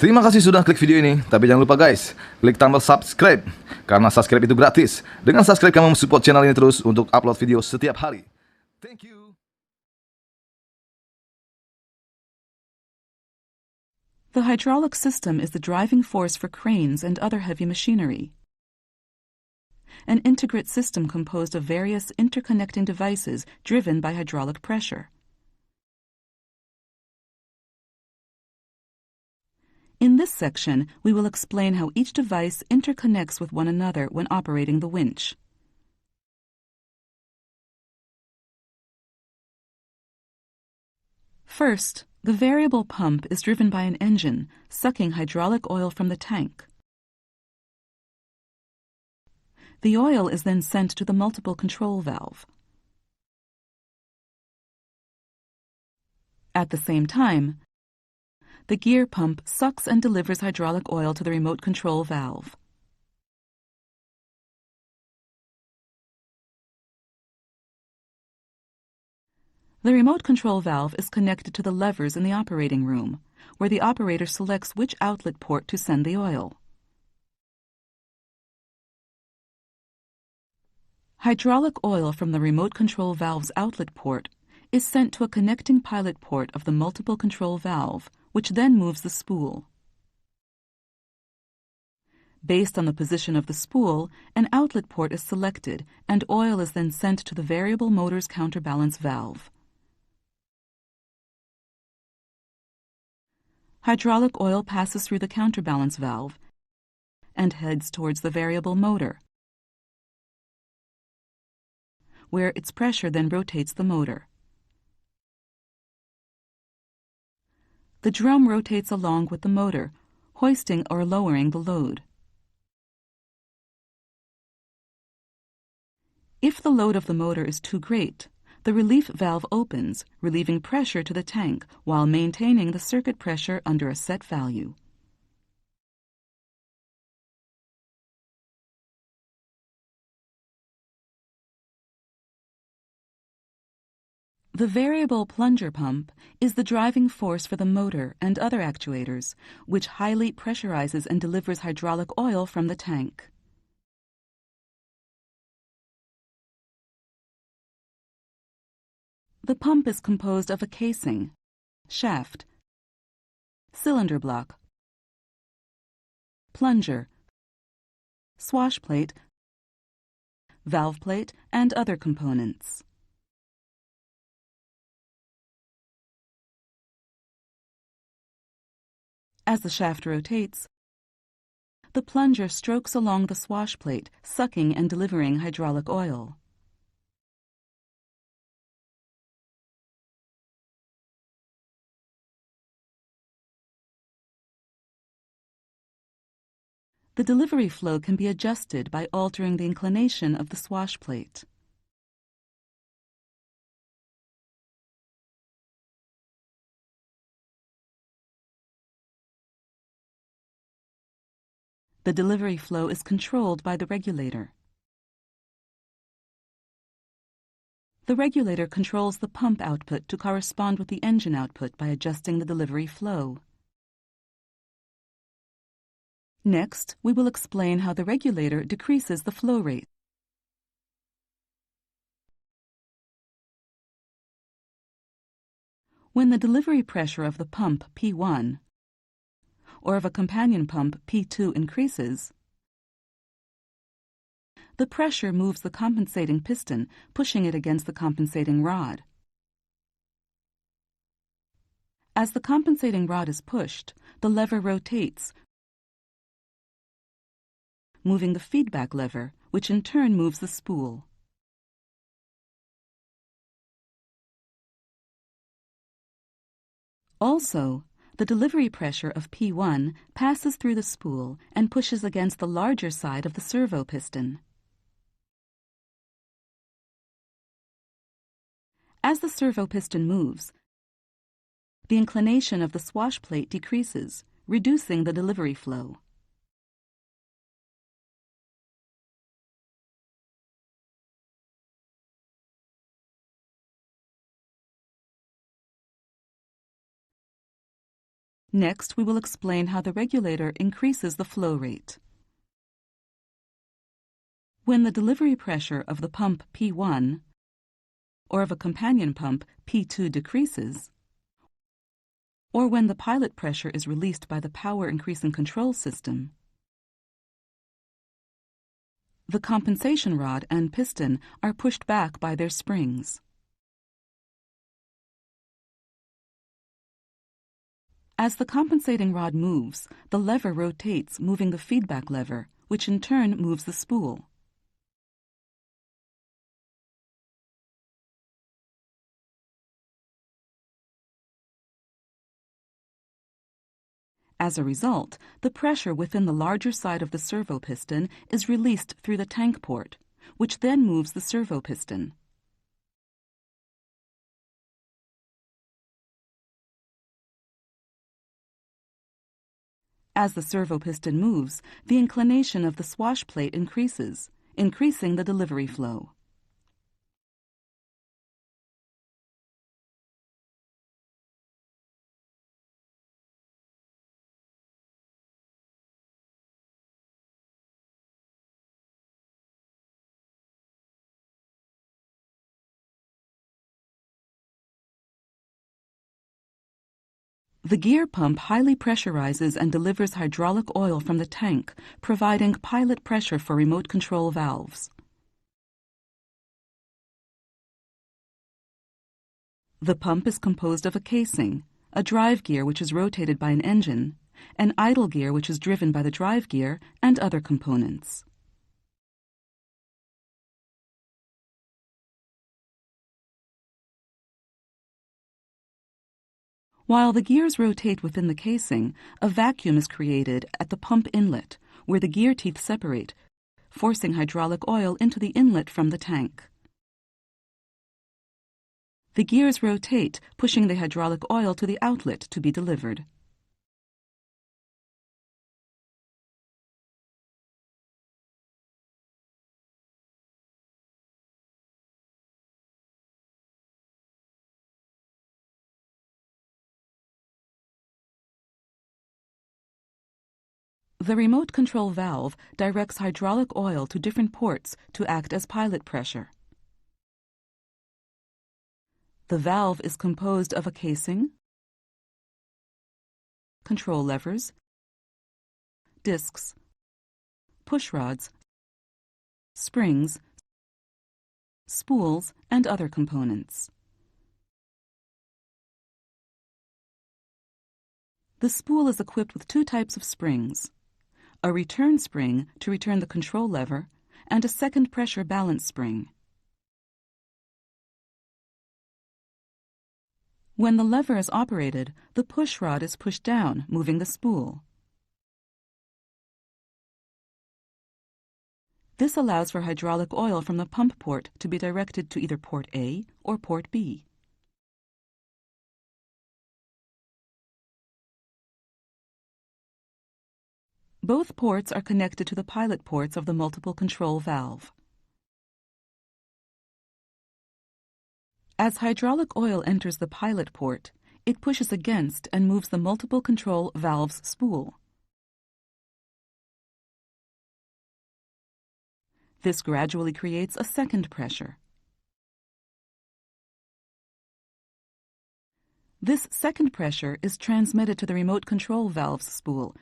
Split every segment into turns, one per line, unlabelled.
Terima kasih sudah klik video ini, tapi jangan lupa guys, klik tombol subscribe, karena subscribe itu gratis. Dengan subscribe kamu support channel ini terus untuk upload video setiap hari. Thank you.
The hydraulic system is the driving force for cranes and other heavy machinery. An integrate system composed of various interconnecting devices driven by hydraulic pressure. In this section, we will explain how each device interconnects with one another when operating the winch. First, the variable pump is driven by an engine, sucking hydraulic oil from the tank. The oil is then sent to the multiple control valve. At the same time, the gear pump sucks and delivers hydraulic oil to the remote control valve. The remote control valve is connected to the levers in the operating room, where the operator selects which outlet port to send the oil. Hydraulic oil from the remote control valve's outlet port is sent to a connecting pilot port of the multiple control valve, which then moves the spool. Based on the position of the spool, an outlet port is selected, and oil is then sent to the variable motor's counterbalance valve. Hydraulic oil passes through the counterbalance valve and heads towards the variable motor, where its pressure then rotates the motor. The drum rotates along with the motor, hoisting or lowering the load. If the load of the motor is too great, the relief valve opens, relieving pressure to the tank while maintaining the circuit pressure under a set value. The variable plunger pump is the driving force for the motor and other actuators, which highly pressurizes and delivers hydraulic oil from the tank. The pump is composed of a casing, shaft, cylinder block, plunger, swash plate, valve plate, and other components. As the shaft rotates, the plunger strokes along the swash plate, sucking and delivering hydraulic oil. The delivery flow can be adjusted by altering the inclination of the swash plate. The delivery flow is controlled by the regulator. The regulator controls the pump output to correspond with the engine output by adjusting the delivery flow. Next, we will explain how the regulator decreases the flow rate. When the delivery pressure of the pump P1 or of a companion pump P2 increases, the pressure moves the compensating piston, pushing it against the compensating rod. As the compensating rod is pushed, the lever rotates, moving the feedback lever, which in turn moves the spool. Also, the delivery pressure of P1 passes through the spool and pushes against the larger side of the servo piston. As the servo piston moves, the inclination of the swash plate decreases, reducing the delivery flow. Next, we will explain how the regulator increases the flow rate. When the delivery pressure of the pump P1 or of a companion pump P2 decreases, or when the pilot pressure is released by the power increasing control system, the compensation rod and piston are pushed back by their springs. As the compensating rod moves, the lever rotates, moving the feedback lever, which in turn moves the spool. As a result, the pressure within the larger side of the servo piston is released through the tank port, which then moves the servo piston. As the servo piston moves, the inclination of the swash plate increases, increasing the delivery flow. The gear pump highly pressurizes and delivers hydraulic oil from the tank, providing pilot pressure for remote control valves. The pump is composed of a casing, a drive gear which is rotated by an engine, an idle gear which is driven by the drive gear, and other components. While the gears rotate within the casing, a vacuum is created at the pump inlet, where the gear teeth separate, forcing hydraulic oil into the inlet from the tank. The gears rotate, pushing the hydraulic oil to the outlet to be delivered. The remote control valve directs hydraulic oil to different ports to act as pilot pressure. The valve is composed of a casing, control levers, discs, push rods, springs, spools, and other components. The spool is equipped with two types of springs: a return spring to return the control lever, and a second pressure balance spring. When the lever is operated, the push rod is pushed down, moving the spool. This allows for hydraulic oil from the pump port to be directed to either port A or port B. Both ports are connected to the pilot ports of the multiple control valve. As hydraulic oil enters the pilot port, it pushes against and moves the multiple control valve's spool. This gradually creates a second pressure. This second pressure is transmitted to the remote control valve's spool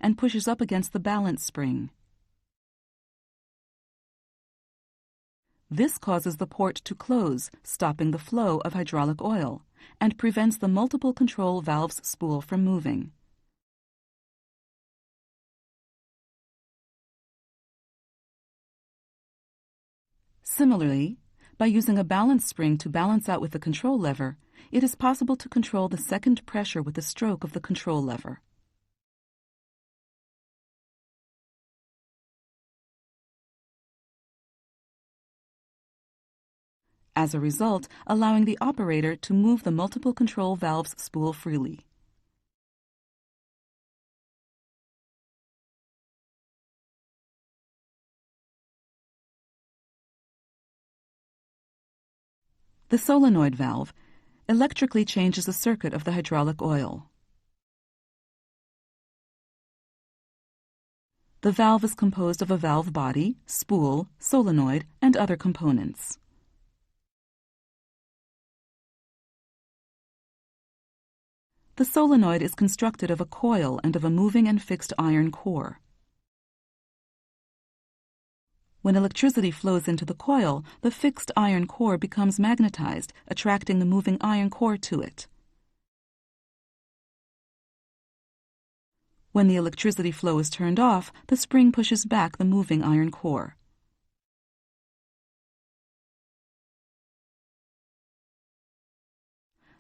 and pushes up against the balance spring. This causes the port to close, stopping the flow of hydraulic oil, and prevents the multiple control valve's spool from moving. Similarly, by using a balance spring to balance out with the control lever, it is possible to control the second pressure with the stroke of the control lever. As a result, allowing the operator to move the multiple control valve's spool freely. The solenoid valve, electrically changes the circuit of the hydraulic oil. The valve is composed of a valve body, spool, solenoid, and other components. The solenoid is constructed of a coil and of a moving and fixed iron core. When electricity flows into the coil, the fixed iron core becomes magnetized, attracting the moving iron core to it. When the electricity flow is turned off, the spring pushes back the moving iron core.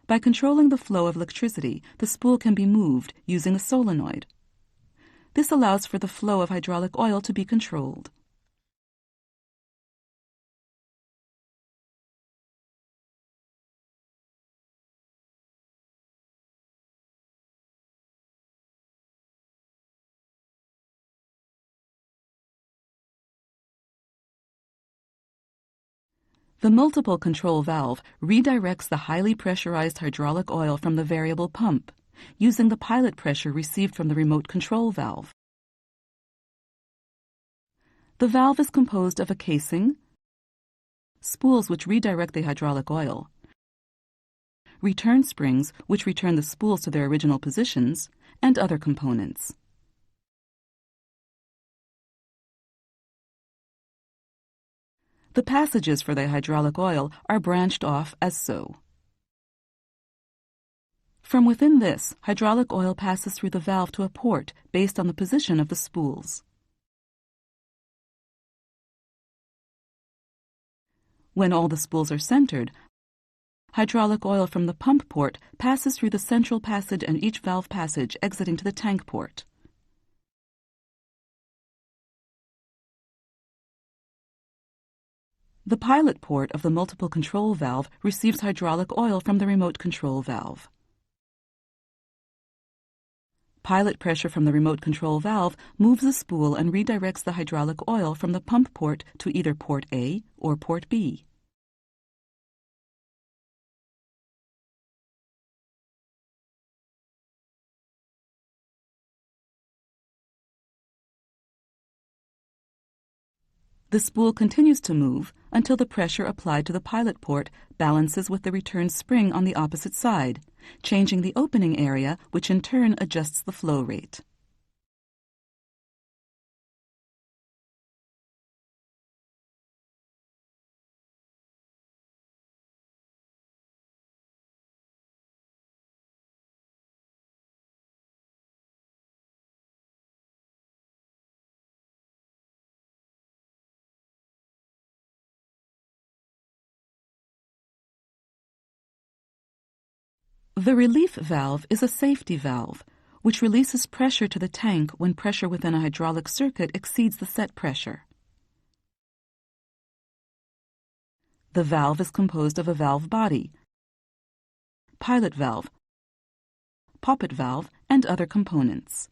By controlling the flow of electricity, the spool can be moved using a solenoid. This allows for the flow of hydraulic oil to be controlled. The multiple control valve redirects the highly pressurized hydraulic oil from the variable pump, using the pilot pressure received from the remote control valve. The valve is composed of a casing, spools which redirect the hydraulic oil, return springs which return the spools to their original positions, and other components. The passages for the hydraulic oil are branched off as so. From within this, hydraulic oil passes through the valve to a port based on the position of the spools. When all the spools are centered, hydraulic oil from the pump port passes through the central passage and each valve passage exiting to the tank port. The pilot port of the multiple control valve receives hydraulic oil from the remote control valve. Pilot pressure from the remote control valve moves the spool and redirects the hydraulic oil from the pump port to either port A or port B. The spool continues to move until the pressure applied to the pilot port balances with the return spring on the opposite side, changing the opening area, which in turn adjusts the flow rate. The relief valve is a safety valve, which releases pressure to the tank when pressure within a hydraulic circuit exceeds the set pressure. The valve is composed of a valve body, pilot valve, poppet valve, and other components.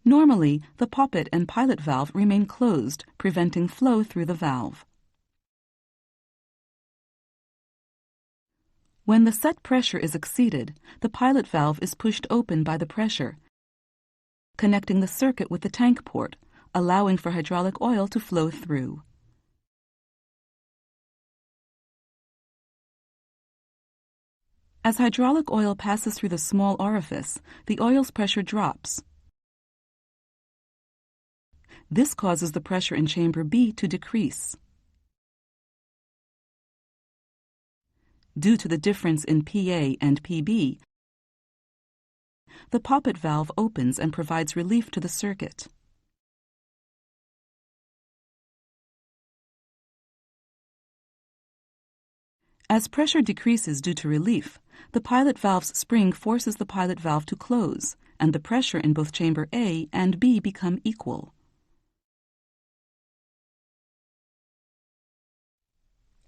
Normally, the poppet and pilot valve remain closed, preventing flow through the valve. When the set pressure is exceeded, the pilot valve is pushed open by the pressure, connecting the circuit with the tank port, allowing for hydraulic oil to flow through. As hydraulic oil passes through the small orifice, the oil's pressure drops. This causes the pressure in chamber B to decrease. Due to the difference in PA and PB, the poppet valve opens and provides relief to the circuit. As pressure decreases due to relief, the pilot valve's spring forces the pilot valve to close, and the pressure in both chamber A and B become equal.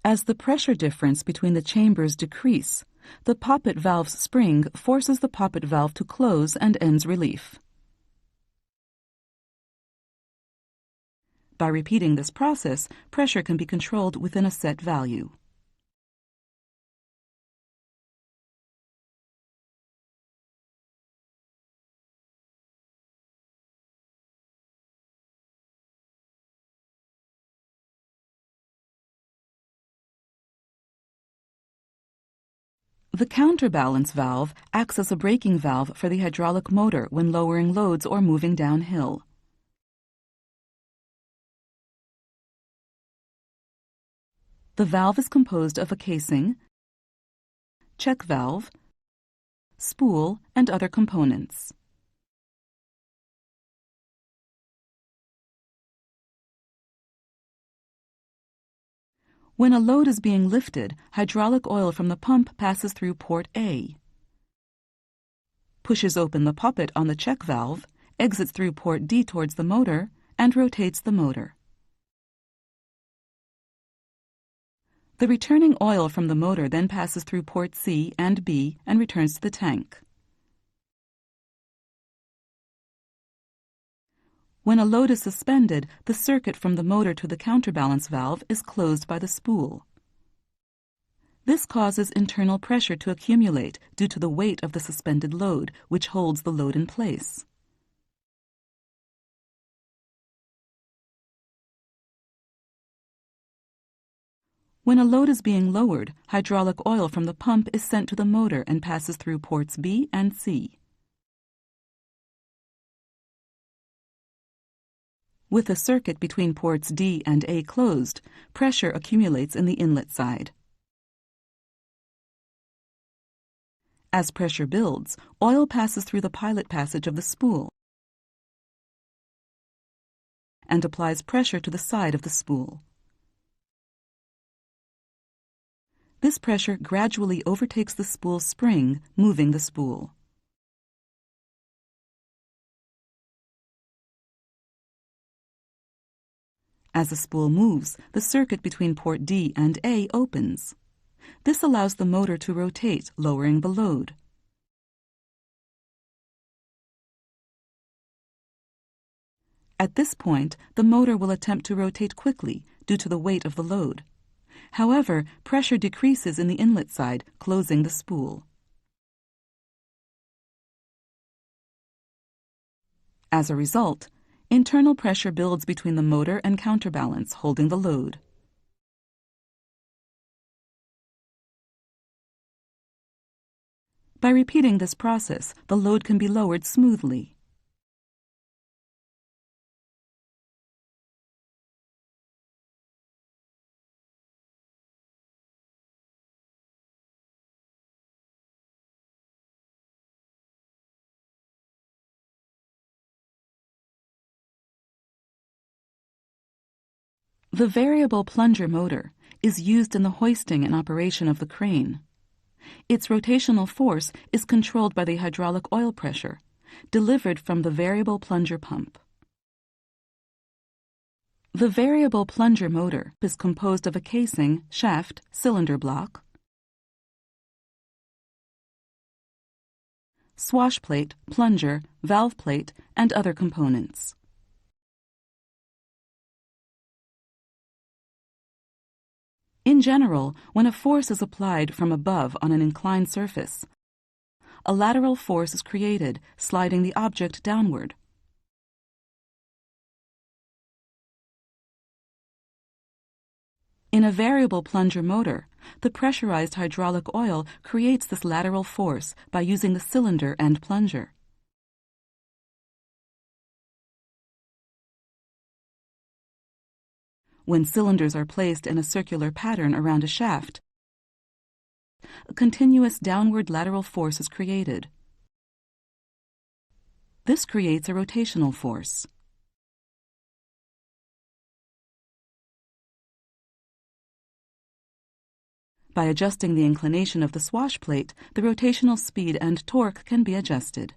As the pressure difference between the chambers decrease, the poppet valve's spring forces the poppet valve to close and ends relief. By repeating this process, pressure can be controlled within a set value. The counterbalance valve acts as a braking valve for the hydraulic motor when lowering loads or moving downhill. The valve is composed of a casing, check valve, spool, and other components. When a load is being lifted, hydraulic oil from the pump passes through port A, pushes open the poppet on the check valve, exits through port D towards the motor, and rotates the motor. The returning oil from the motor then passes through port C and B and returns to the tank. When a load is suspended, the circuit from the motor to the counterbalance valve is closed by the spool. This causes internal pressure to accumulate due to the weight of the suspended load, which holds the load in place. When a load is being lowered, hydraulic oil from the pump is sent to the motor and passes through ports B and C. With the circuit between ports D and A closed, pressure accumulates in the inlet side. As pressure builds, oil passes through the pilot passage of the spool and applies pressure to the side of the spool. This pressure gradually overtakes the spool spring, moving the spool. As the spool moves, the circuit between port D and A opens. This allows the motor to rotate, lowering the load. At this point, the motor will attempt to rotate quickly due to the weight of the load. However, pressure decreases in the inlet side, closing the spool. As a result, internal pressure builds between the motor and counterbalance, holding the load. By repeating this process, the load can be lowered smoothly. The variable plunger motor is used in the hoisting and operation of the crane. Its rotational force is controlled by the hydraulic oil pressure, delivered from the variable plunger pump. The variable plunger motor is composed of a casing, shaft, cylinder block, swash plate, plunger, valve plate, and other components. In general, when a force is applied from above on an inclined surface, a lateral force is created, sliding the object downward. In a variable plunger motor, the pressurized hydraulic oil creates this lateral force by using the cylinder and plunger. When cylinders are placed in a circular pattern around a shaft, a continuous downward lateral force is created. This creates a rotational force. By adjusting the inclination of the swash plate, the rotational speed and torque can be adjusted.